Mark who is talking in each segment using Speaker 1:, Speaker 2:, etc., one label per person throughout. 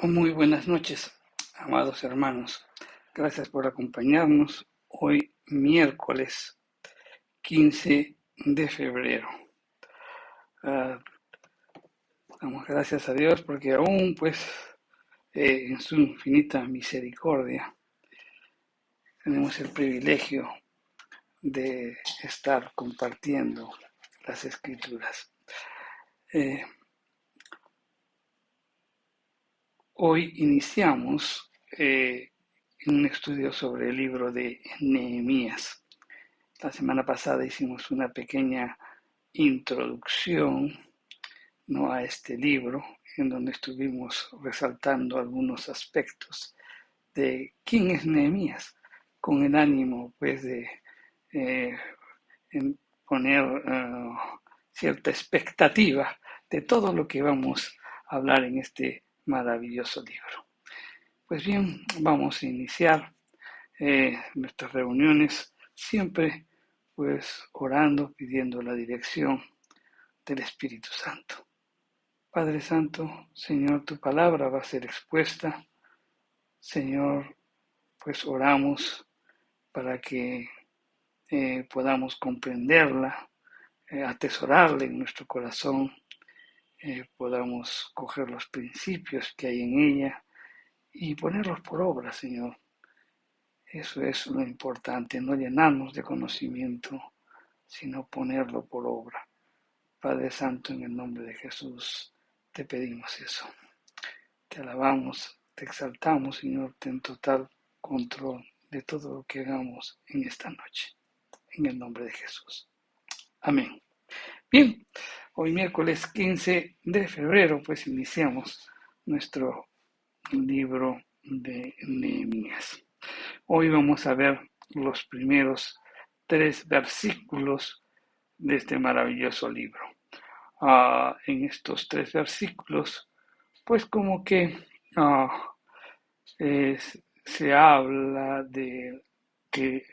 Speaker 1: Muy buenas noches, amados hermanos. Gracias por acompañarnos hoy miércoles 15 de febrero. Damos gracias a Dios porque aún en su infinita misericordia tenemos el privilegio de estar compartiendo las escrituras. Hoy iniciamos un estudio sobre el libro de Nehemías. La semana pasada hicimos una pequeña introducción, ¿no?, a este libro, en donde estuvimos resaltando algunos aspectos de quién es Nehemías, con el ánimo pues de eh, poner cierta expectativa de todo lo que vamos a hablar en este maravilloso libro. Pues bien, vamos a iniciar nuestras reuniones siempre pues orando, pidiendo la dirección del Espíritu Santo. Padre Santo, Señor, tu palabra va a ser expuesta. Señor, pues oramos para que podamos comprenderla, atesorarla en nuestro corazón, podamos coger los principios que hay en ella y ponerlos por obra, Señor. Eso es lo importante, no llenarnos de conocimiento, sino ponerlo por obra. Padre Santo, en el nombre de Jesús, te pedimos eso. Te alabamos, te exaltamos, Señor, ten total control de todo lo que hagamos en esta noche. En el nombre de Jesús. Amén. Bien, hoy miércoles 15 de febrero, pues iniciamos nuestro libro de Nehemías. Hoy vamos a ver los primeros 3 versículos de este maravilloso libro. En estos 3 versículos, pues como que se habla de que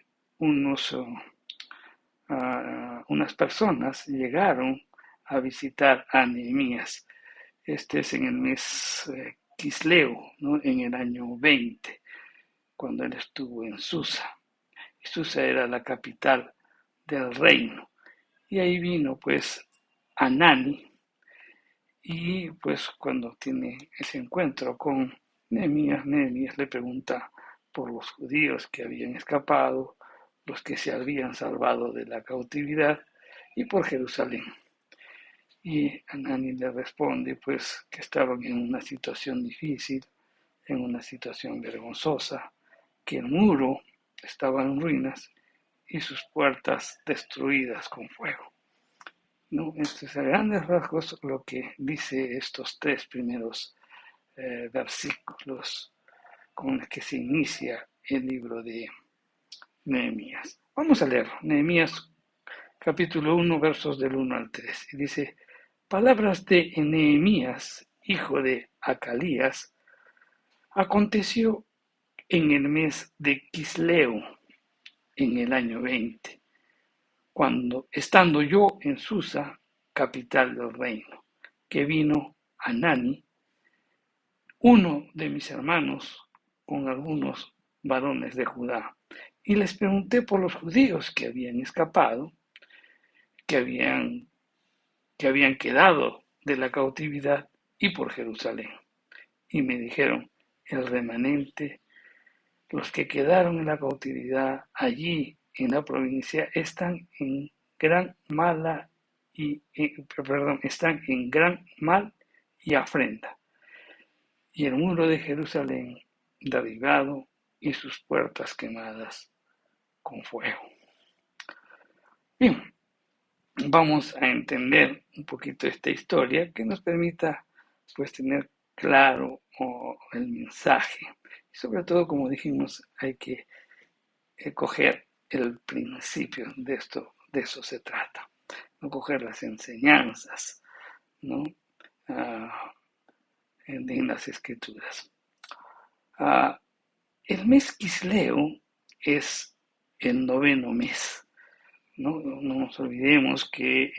Speaker 1: unas personas llegaron a visitar a Nehemías. Este es en el mes Quisleu, ¿no?, en el año 20, cuando él estuvo en Susa. Y Susa era la capital del reino. Y ahí vino pues Anani, y pues cuando tiene ese encuentro con Nehemías le pregunta por los judíos que habían escapado, los que se habían salvado de la cautividad, y por Jerusalén. Y Anani le responde pues que estaban en una situación difícil, en una situación vergonzosa, que el muro estaba en ruinas y sus puertas destruidas con fuego. ¿No? Esto es a grandes rasgos lo que dice estos 3 primeros versículos con los que se inicia el libro de Nehemías. Vamos a leer Nehemías capítulo 1, versos del 1 al 3. Y dice: palabras de Nehemías, hijo de Acalías. Aconteció en el mes de Quisleu, en el año 20, cuando, estando yo en Susa, capital del reino, que vino Anani, uno de mis hermanos, con algunos varones de Judá, y les pregunté por los judíos que habían escapado, que habían quedado de la cautividad, y por Jerusalén. Y me dijeron: el remanente, los que quedaron en la cautividad allí en la provincia, están en gran mal y afrenta, y el muro de Jerusalén derribado y sus puertas quemadas con fuego. Bien, vamos a entender un poquito esta historia que nos permita pues tener claro el mensaje. Y sobre todo, como dijimos, hay que coger el principio de esto, de eso se trata, no coger las enseñanzas, ¿no?, en las escrituras. El mes Quisleu es el 9º mes. No nos olvidemos que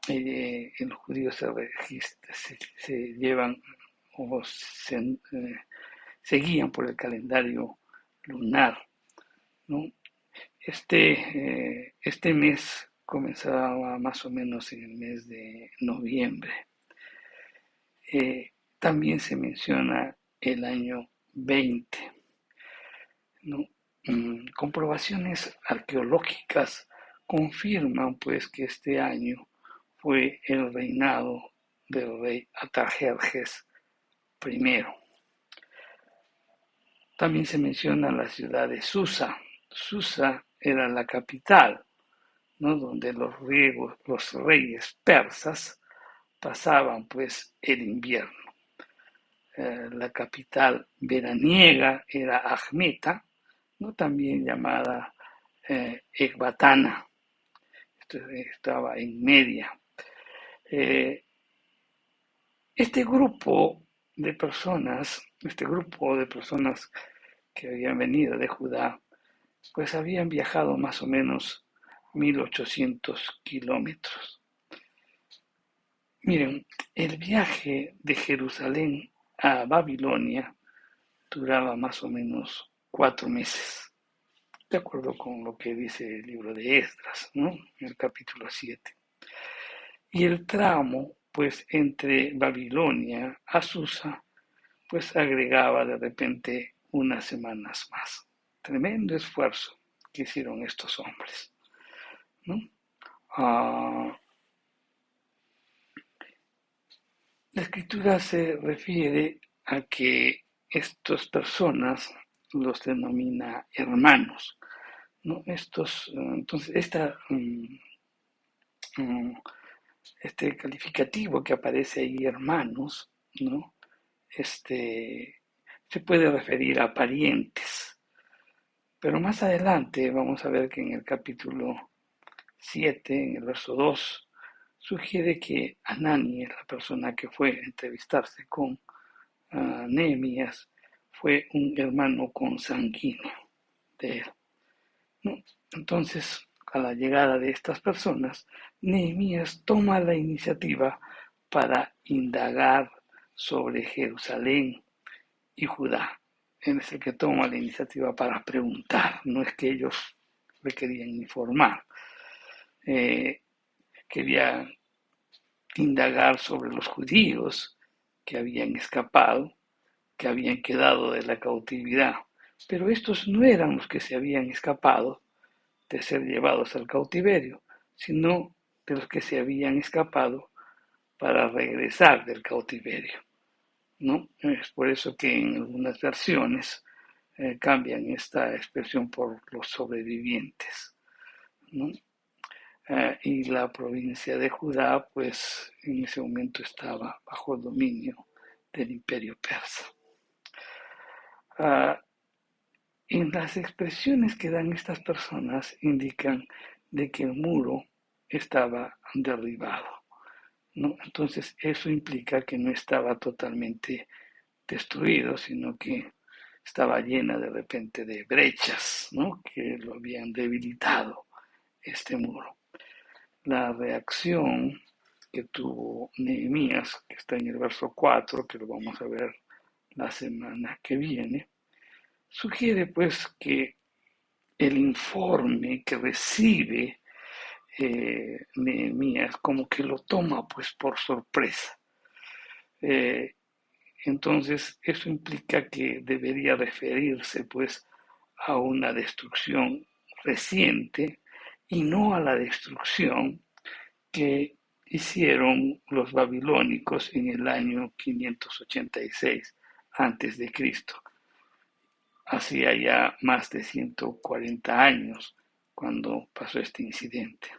Speaker 1: los judíos se llevan o se guían por el calendario lunar, ¿no? Este mes comenzaba más o menos en el mes de noviembre. También se menciona el año 20, ¿no? Comprobaciones arqueológicas confirman pues que este año fue el reinado del rey Artajerjes I. También se menciona la ciudad de Susa. Susa era la capital, ¿no? Donde los reyes persas pasaban pues el invierno. La capital veraniega era Ajmeta, ¿no? También llamada Ecbatana. Estaba en Media. Este grupo de personas que habían venido de Judá, pues habían viajado más o menos 1800 kilómetros. Miren, el viaje de Jerusalén a Babilonia duraba más o menos 4 meses, de acuerdo con lo que dice el libro de Esdras, ¿no? En el capítulo 7. Y el tramo, pues, entre Babilonia a Susa, pues agregaba de repente unas semanas más. Tremendo esfuerzo que hicieron estos hombres, ¿no? La escritura se refiere a que estas personas los denomina hermanos, ¿no? Entonces, este calificativo que aparece ahí, hermanos, ¿no? Se puede referir a parientes, pero más adelante vamos a ver que en el capítulo 7, en el verso 2, sugiere que Anani, la persona que fue a entrevistarse con Nehemías, fue un hermano consanguíneo de él, ¿no? Entonces, a la llegada de estas personas, Nehemías toma la iniciativa para indagar sobre Jerusalén y Judá. Él es el que toma la iniciativa para preguntar, no es que ellos le querían informar. Quería indagar sobre los judíos que habían escapado, que habían quedado de la cautividad. Pero estos no eran los que se habían escapado de ser llevados al cautiverio, sino de los que se habían escapado para regresar del cautiverio, ¿no? Es por eso que en algunas versiones cambian esta expresión por los sobrevivientes, ¿no? Y la provincia de Judá, pues en ese momento estaba bajo el dominio del imperio persa. En las expresiones que dan estas personas indican de que el muro estaba derribado, ¿no? Entonces eso implica que no estaba totalmente destruido, sino que estaba llena de repente de brechas, ¿no? Que lo habían debilitado este muro. La reacción que tuvo Nehemías, que está en el verso 4, que lo vamos a ver la semana que viene, sugiere pues que el informe que recibe Nehemías como que lo toma pues por sorpresa. Entonces eso implica que debería referirse pues a una destrucción reciente y no a la destrucción que hicieron los babilónicos en el año 586 antes de Cristo. Hacía ya más de 140 años cuando pasó este incidente.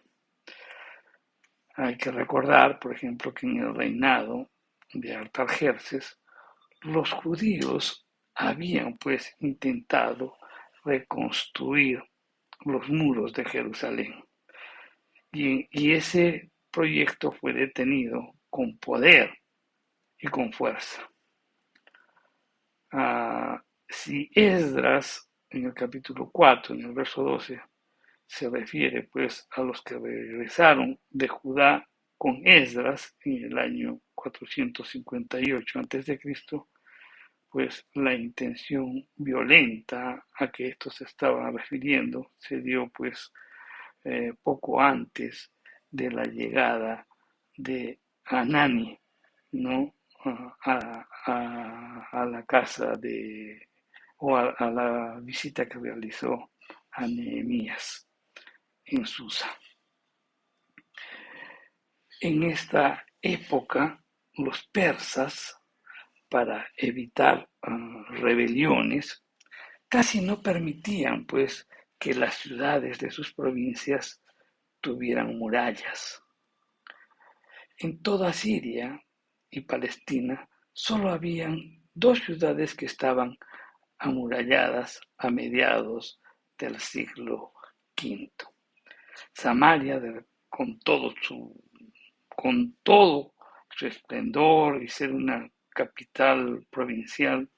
Speaker 1: Hay que recordar, por ejemplo, que en el reinado de Artajerjes, los judíos habían pues intentado reconstruir los muros de Jerusalén. Y ese proyecto fue detenido con poder y con fuerza. Si Esdras, en el capítulo 4, en el verso 12, se refiere pues a los que regresaron de Judá con Esdras en el año 458 a.C., pues la intención violenta a que estos se estaban refiriendo se dio pues poco antes de la llegada de Anani, ¿no? a la casa a la visita que realizó a Nehemías en Susa. En esta época, los persas, para evitar rebeliones, casi no permitían pues que las ciudades de sus provincias tuvieran murallas. En toda Siria y Palestina solo habían dos ciudades que estaban amuralladas a mediados del siglo V. Samaria, con todo su esplendor y ser una capital provincial,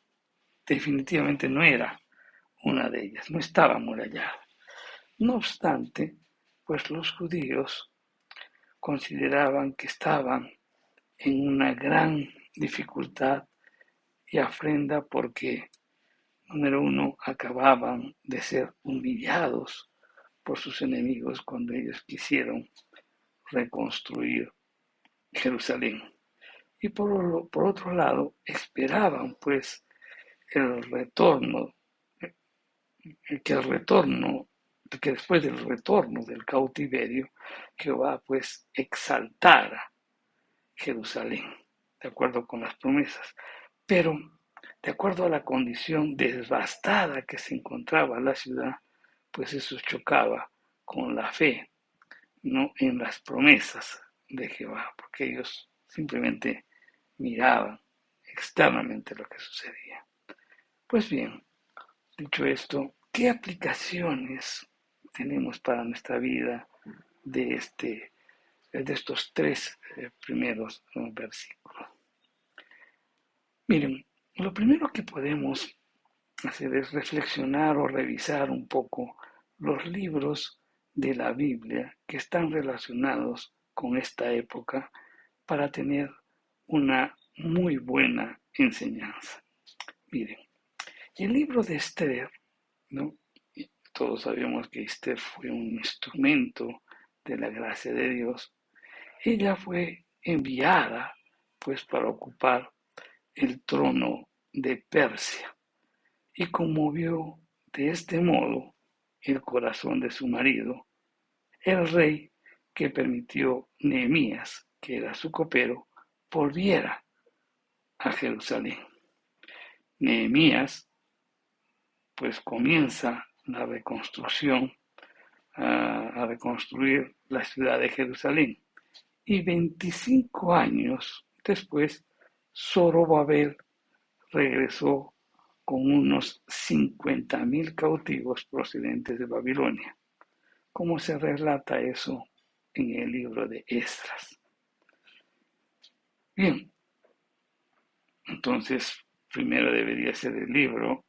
Speaker 1: definitivamente no era una de ellas, no estaba amurallada. No obstante, pues los judíos consideraban que estaban en una gran dificultad y afrenta porque, número uno, acababan de ser humillados por sus enemigos cuando ellos quisieron reconstruir Jerusalén. Y por otro lado, esperaban pues el retorno, que después del retorno del cautiverio, Jehová pues exaltara Jerusalén, de acuerdo con las promesas. Pero, de acuerdo a la condición devastada que se encontraba la ciudad, pues eso chocaba con la fe, no en las promesas de Jehová, porque ellos simplemente miraban externamente lo que sucedía. Pues bien, dicho esto, ¿qué aplicaciones tenemos para nuestra vida de, estos tres primeros versículos? Miren, lo primero que podemos hacer es reflexionar o revisar un poco los libros de la Biblia que están relacionados con esta época para tener una muy buena enseñanza. Miren, el libro de Esther, ¿no? Todos sabemos que Esther fue un instrumento de la gracia de Dios. Ella fue enviada pues para ocupar el trono de Persia y conmovió de este modo el corazón de su marido, el rey, que permitió Nehemías, que era su copero, volviera a Jerusalén. Nehemías pues comienza la reconstrucción, a reconstruir la ciudad de Jerusalén. Y 25 años después, Zorobabel regresó con unos 50.000 cautivos procedentes de Babilonia, como se relata eso en el libro de Esdras. Bien, entonces primero debería ser el libro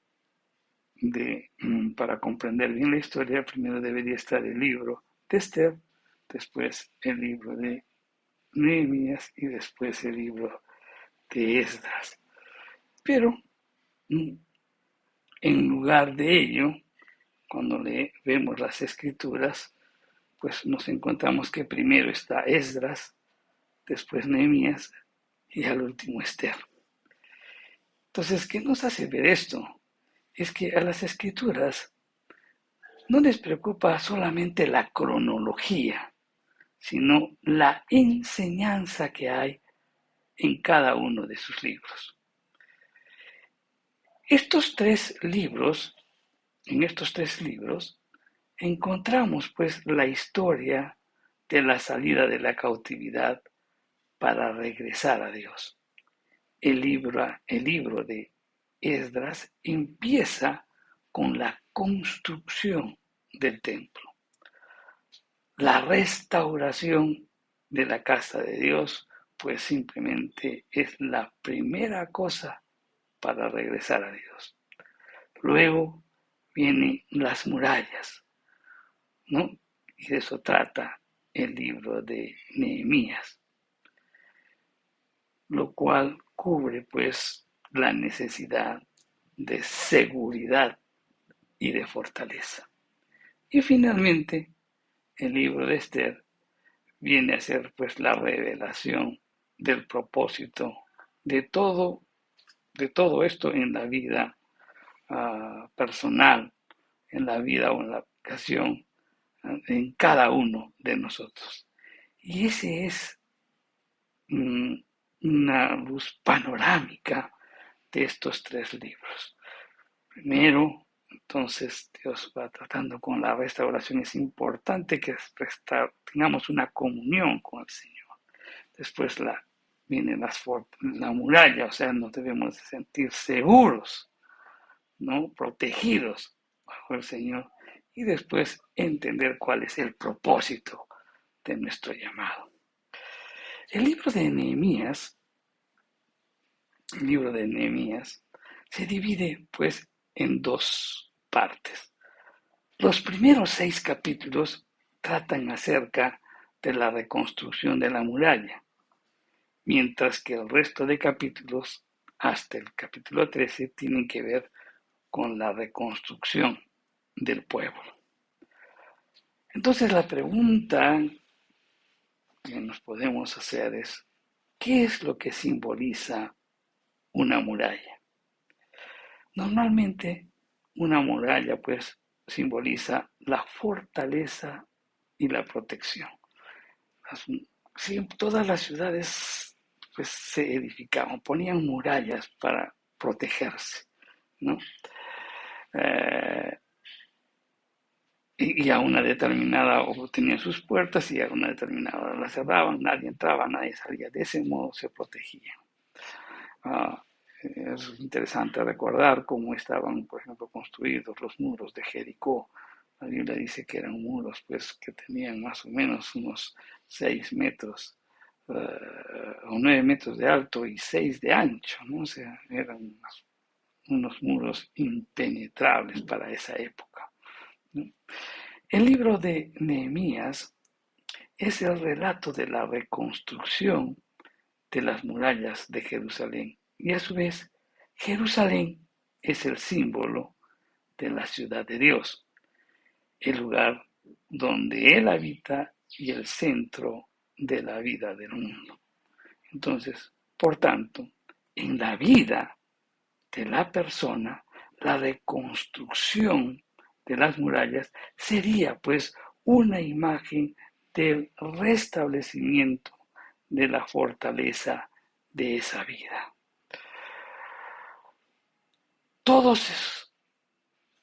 Speaker 1: para comprender bien la historia, primero debería estar el libro de Esther, después el libro de Nehemías y después el libro de Esdras. Pero en lugar de ello, cuando vemos las escrituras, pues nos encontramos que primero está Esdras, después Nehemías y al último Esther. Entonces, ¿qué nos hace ver esto? Es que a las escrituras no les preocupa solamente la cronología, sino la enseñanza que hay en cada uno de sus libros. En estos tres libros, encontramos pues la historia de la salida de la cautividad para regresar a Dios. El libro de Esdras empieza con la construcción del templo, la restauración de la casa de Dios, pues simplemente es la primera cosa para regresar a Dios. Luego vienen las murallas, ¿no? Y de eso trata el libro de Nehemías. lo cual cubre pues la necesidad de seguridad y de fortaleza. Y finalmente, el libro de Esther viene a ser pues la revelación del propósito de todo, esto en la vida personal, en la vida o en la aplicación en cada uno de nosotros. Y ese es una luz panorámica de estos tres libros. Primero, entonces Dios va tratando con la restauración. Es importante que tengamos una comunión con el Señor. Después viene la muralla, o sea, nos debemos de sentir seguros, ¿no? Protegidos bajo el Señor. Y después entender cuál es el propósito de nuestro llamado. El libro de Nehemías se divide pues en dos partes. Los primeros 6 capítulos tratan acerca de la reconstrucción de la muralla, mientras que el resto de capítulos, hasta el capítulo 13, tienen que ver con la reconstrucción del pueblo. Entonces la pregunta que nos podemos hacer es, ¿qué es lo que simboliza una muralla? Normalmente una muralla pues simboliza la fortaleza y la protección. Todas las ciudades pues se edificaban, ponían murallas para protegerse, ¿no? Y a una determinada, o tenían sus puertas y a una determinada la cerraban, nadie entraba, nadie salía. De ese modo se protegían. Es interesante recordar cómo estaban, por ejemplo, construidos los muros de Jericó. La Biblia dice que eran muros pues, que tenían más o menos unos 6 metros o 9 metros de alto y 6 de ancho, ¿no? O sea, eran unos muros impenetrables para esa época, ¿no? El libro de Nehemías es el relato de la reconstrucción de las murallas de Jerusalén. Y a su vez, Jerusalén es el símbolo de la ciudad de Dios, el lugar donde Él habita y el centro de la vida del mundo. Entonces, por tanto, en la vida de la persona, la reconstrucción de las murallas sería pues una imagen del restablecimiento de la fortaleza de esa vida. Todos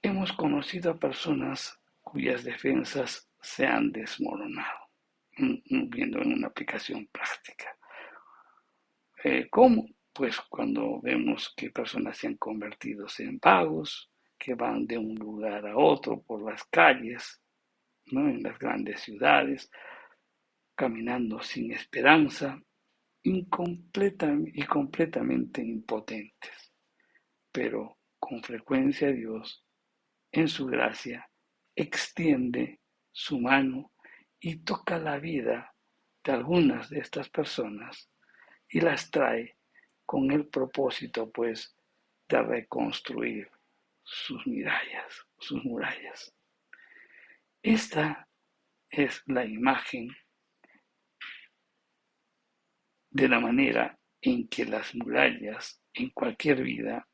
Speaker 1: hemos conocido a personas cuyas defensas se han desmoronado, viendo en una aplicación práctica. ¿Cómo? Pues cuando vemos que personas se han convertido en vagos, que van de un lugar a otro por las calles, ¿no? En las grandes ciudades, caminando sin esperanza, y completamente impotentes. Pero con frecuencia Dios, en su gracia, extiende su mano y toca la vida de algunas de estas personas y las trae con el propósito, pues, de reconstruir sus murallas. Esta es la imagen de la manera en que las murallas en cualquier vida,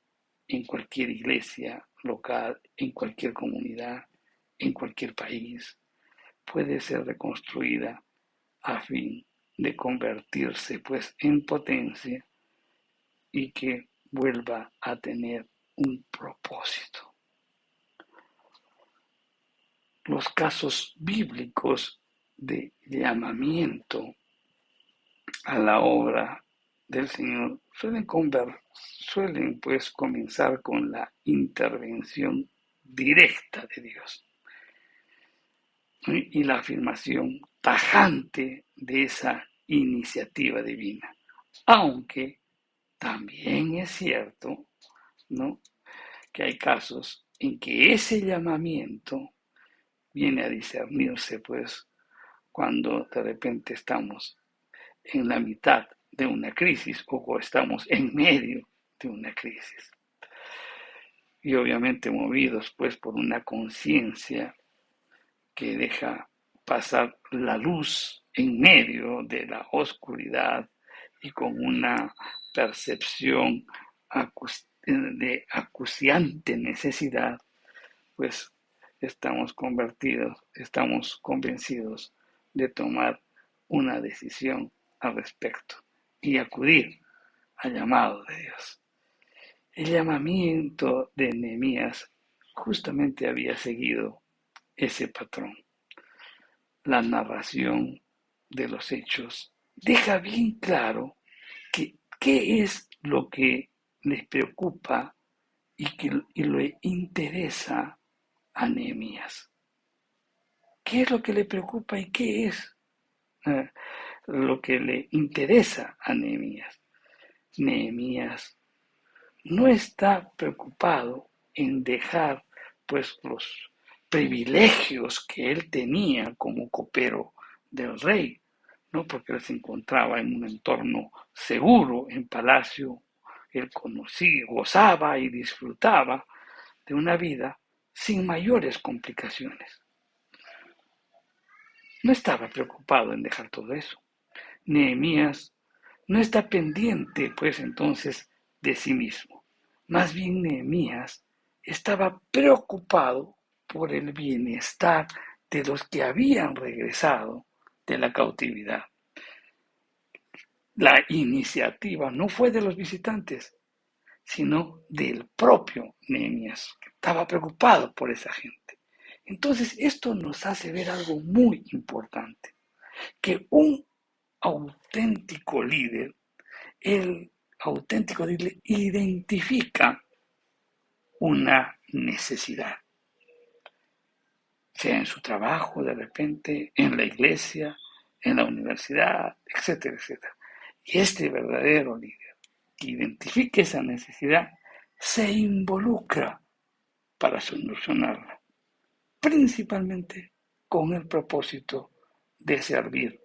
Speaker 1: en cualquier iglesia local, en cualquier comunidad, en cualquier país, puede ser reconstruida a fin de convertirse pues en potencia y que vuelva a tener un propósito. Los casos bíblicos de llamamiento a la obra del Señor suelen pues comenzar con la intervención directa de Dios y la afirmación tajante de esa iniciativa divina. Aunque también es cierto, ¿no?, que hay casos en que ese llamamiento viene a discernirse, pues, cuando de repente estamos en la mitad de una crisis o estamos en medio de una crisis. Y obviamente movidos pues por una conciencia que deja pasar la luz en medio de la oscuridad y con una percepción de acuciante necesidad, pues estamos convencidos de tomar una decisión al respecto y acudir al llamado de Dios. El llamamiento de Nehemías justamente había seguido ese patrón. La narración de los hechos deja bien claro qué es lo que les preocupa y le interesa a Nehemías. ¿Qué es lo que le preocupa y qué es lo que le interesa a Nehemías? Nehemías no está preocupado en dejar pues los privilegios que él tenía como copero del rey, ¿no? Porque él se encontraba en un entorno seguro, en palacio, él conocía, gozaba y disfrutaba de una vida sin mayores complicaciones. No estaba preocupado en dejar todo eso. Nehemías no está pendiente, pues entonces, de sí mismo. Más bien Nehemías estaba preocupado por el bienestar de los que habían regresado de la cautividad. La iniciativa no fue de los visitantes, sino del propio Nehemías, que estaba preocupado por esa gente. Entonces, esto nos hace ver algo muy importante, que un auténtico líder, el auténtico líder identifica una necesidad, sea en su trabajo, de repente, en la iglesia, en la universidad, etcétera, etcétera. Y este verdadero líder que identifique esa necesidad se involucra para solucionarla, principalmente con el propósito de servir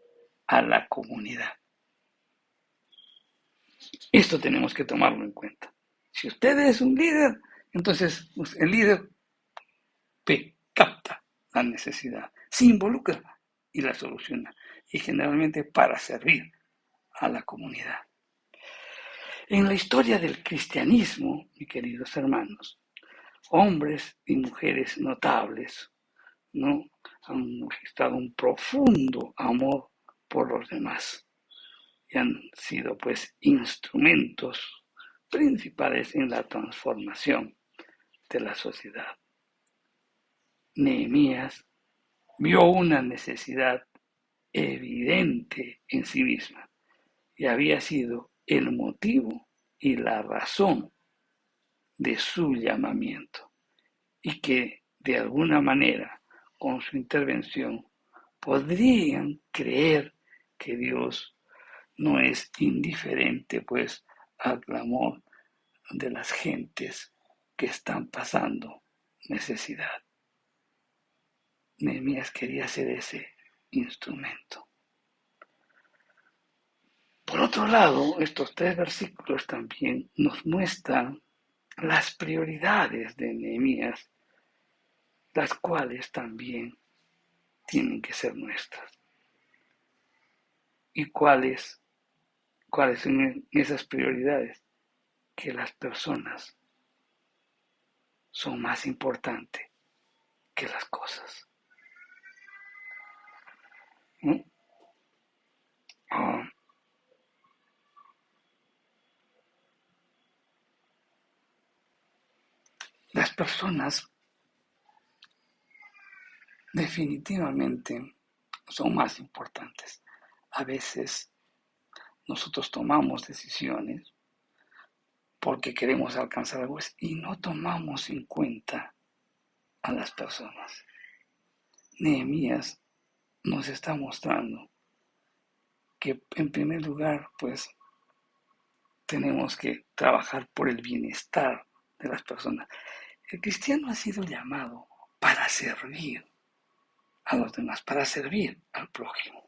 Speaker 1: a la comunidad. Esto tenemos que tomarlo en cuenta. Si usted es un líder, entonces el líder capta la necesidad, se involucra y la soluciona, y generalmente para servir a la comunidad. En la historia del cristianismo, mis queridos hermanos, hombres y mujeres notables, ¿no?, han manifestado un profundo amor por los demás y han sido pues instrumentos principales en la transformación de la sociedad. Nehemías vio una necesidad evidente en sí misma y había sido el motivo y la razón de su llamamiento, y que de alguna manera con su intervención podrían creer que Dios no es indiferente pues al clamor de las gentes que están pasando necesidad. Nehemías quería ser ese instrumento. Por otro lado, estos 3 versículos también nos muestran las prioridades de Nehemías, las cuales también tienen que ser nuestras. ¿Y cuáles son esas prioridades? Que las personas son más importantes que las cosas. ¿No? Las personas definitivamente son más importantes. A veces nosotros tomamos decisiones porque queremos alcanzar algo y no tomamos en cuenta a las personas. Nehemías nos está mostrando que en primer lugar, pues, tenemos que trabajar por el bienestar de las personas. El cristiano ha sido llamado para servir a los demás, para servir al prójimo.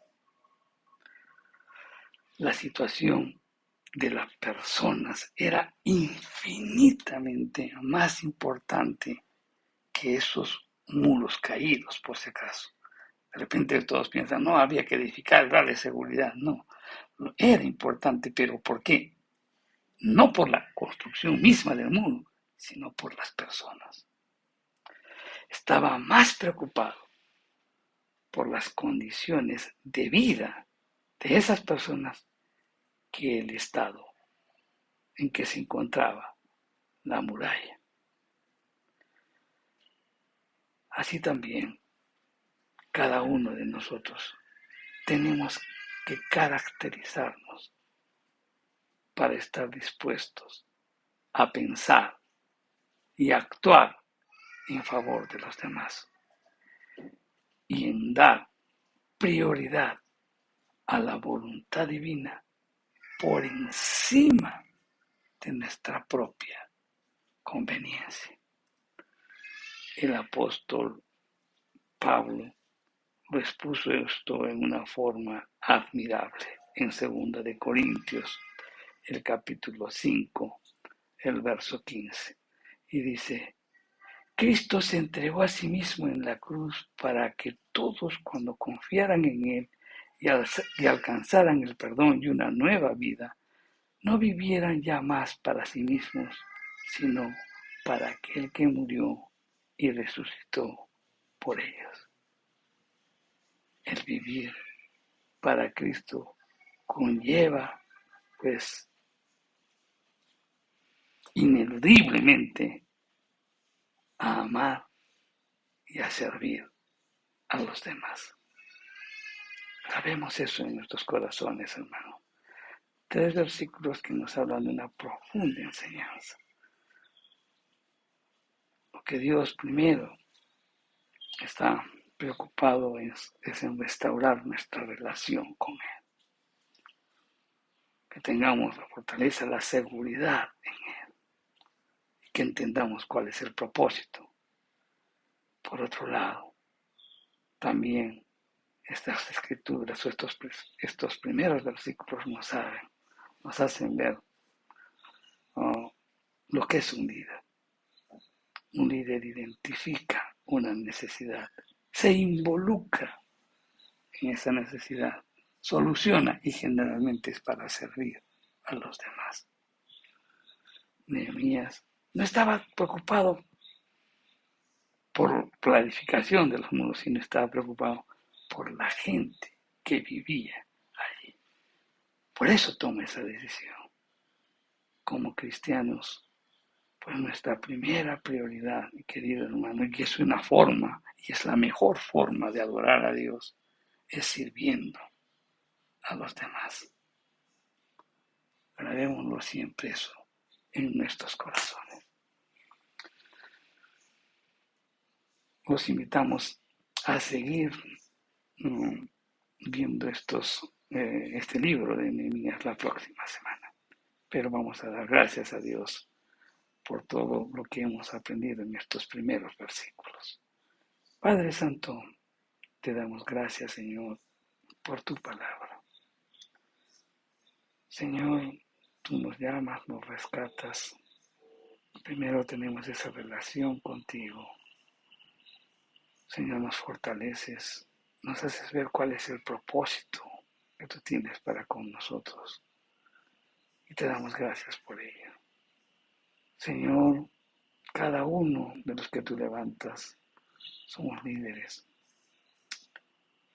Speaker 1: la situación de las personas era infinitamente más importante que esos muros caídos, por si acaso. De repente todos piensan, no, había que edificar, darle seguridad. No, era importante, pero ¿por qué? No por la construcción misma del muro, sino por las personas. Estaba más preocupado por las condiciones de vida de esas personas que el estado en que se encontraba la muralla. Así también, cada uno de nosotros tenemos que caracterizarnos para estar dispuestos a pensar y actuar en favor de los demás y en dar prioridad a la voluntad divina por encima de nuestra propia conveniencia. El apóstol Pablo lo expuso esto en una forma admirable en 2 de Corintios, el capítulo 5, el verso 15, y dice: Cristo se entregó a sí mismo en la cruz para que todos, cuando confiaran en Él y alcanzaran el perdón y una nueva vida, no vivieran ya más para sí mismos, sino para aquel que murió y resucitó por ellos. El vivir para Cristo conlleva, pues, ineludiblemente a amar y a servir a los demás. Sabemos eso en nuestros corazones, hermano. 3 versículos que nos hablan de una profunda enseñanza. Lo que Dios primero está preocupado es en restaurar nuestra relación con Él. Que tengamos la fortaleza, la seguridad en Él. Y que entendamos cuál es el propósito. Por otro lado, también estas escrituras o estos primeros versículos nos hacen ver lo que es un líder. Un líder identifica una necesidad, se involucra en esa necesidad, soluciona y generalmente es para servir a los demás. Nehemías no estaba preocupado por la edificación de los muros, sino estaba preocupado por la gente que vivía allí. Por eso toma esa decisión. Como cristianos, pues nuestra primera prioridad, mi querido hermano, y que es una forma, y es la mejor forma de adorar a Dios, es sirviendo a los demás. Grabémoslo siempre eso en nuestros corazones. Los invitamos a seguir viendo este libro de Nehemías la próxima semana. Pero vamos a dar gracias a Dios por todo lo que hemos aprendido en estos primeros versículos. Padre Santo, te damos gracias, Señor, por tu palabra. Señor, tú nos llamas, nos rescatas. Primero tenemos esa relación contigo. Señor, nos fortaleces, nos haces ver cuál es el propósito que tú tienes para con nosotros. Y te damos gracias por ello. Señor, cada uno de los que tú levantas somos líderes.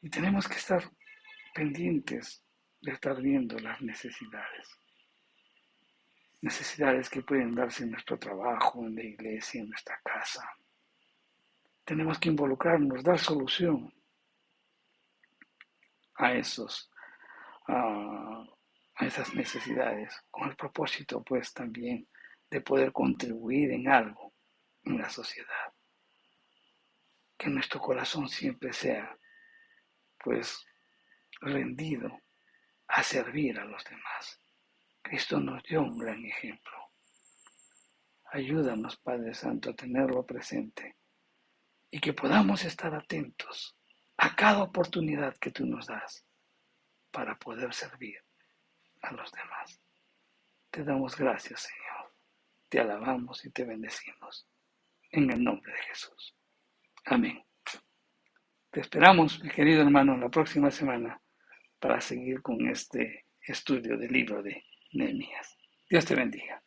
Speaker 1: Y tenemos que estar pendientes de estar viendo las necesidades. Necesidades que pueden darse en nuestro trabajo, en la iglesia, en nuestra casa. Tenemos que involucrarnos, dar solución a esas necesidades, con el propósito pues también de poder contribuir en algo en la sociedad. Que nuestro corazón siempre sea pues rendido a servir a los demás. Cristo nos dio un gran ejemplo. Ayúdanos, Padre Santo, a tenerlo presente y que podamos estar atentos a cada oportunidad que tú nos das para poder servir a los demás. Te damos gracias, Señor. Te alabamos y te bendecimos. En el nombre de Jesús. Amén. Te esperamos, mi querido hermano, la próxima semana para seguir con este estudio del libro de Nehemías. Dios te bendiga.